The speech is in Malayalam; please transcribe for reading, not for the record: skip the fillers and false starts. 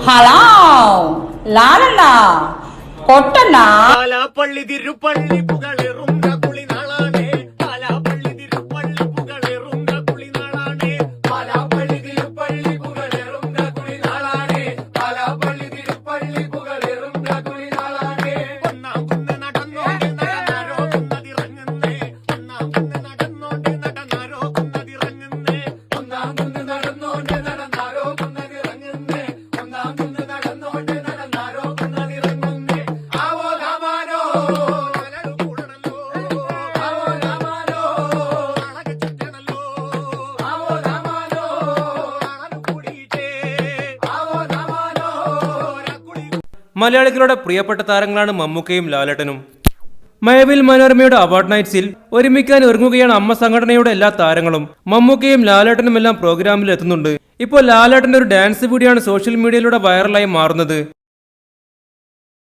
ഹലോ ലാലണ്ണ കൊട്ടണ്ണ പാലാപ്പള്ളി തിരുപ്പള്ളി പുകളെറുന്ന കുളിനാളാണേ പാലാപ്പള്ളി തിരുപ്പള്ളി പുകളെറുന്ന കുളിനാളാണേ പാലാപ്പള്ളി തിരുപ്പള്ളി പുകളെറുന്ന കുളിനാളാണേ പാലാപ്പള്ളി തിരുപ്പള്ളി പുകളെറുന്ന കുളിനാളാണേ ഒന്നാം കുന്ന് നടന്നോണ്ട് നടന്നാരോ കുന്നതിറങ്ങുന്നേ ഒന്നാം കുന്ന് നടന്നോണ്ട് നടന്നാരോ കുന്നതിറങ്ങുന്നേ ഒന്നാം കുന്ന് നടന്നോണ്ട് നടന്നാരോ കുന്നതിറങ്ങുന്നേ ഒന്നാം കുന്ന് നടന്നോണ്ട് നടന്നാരോ കുന്നതിറങ്ങുന്നേ ആവോ രാമാനോ മലരു കൂടണല്ലോ ആവോ രാമാനോ അളക ചുറ്റണല്ലോ ആവോ രാമാനോ അളകു കൂടിയിട്ടേ ആവോ രാമാനോ രക്കുളി. മലയാളികളുടെ പ്രിയപ്പെട്ട താരങ്ങളാണ് മമ്മൂക്കയും ലാലേട്ടനും. മഴവിൽ മനോരമയുടെ അവാർഡ് നൈറ്റ്സിൽ ഒരുമിക്കാൻ ഒരുങ്ങുകയാണ് അമ്മ സംഘടനയുടെ എല്ലാ താരങ്ങളും. മമ്മൂക്കയും ലാലേട്ടനും എല്ലാം പ്രോഗ്രാമിൽ എത്തുന്നുണ്ട്. ഇപ്പോൾ ലാലേട്ടന്റെ ഒരു ഡാൻസ് വീഡിയോ ആണ് സോഷ്യൽ മീഡിയയിലൂടെ വൈറലായി മാറുന്നത്.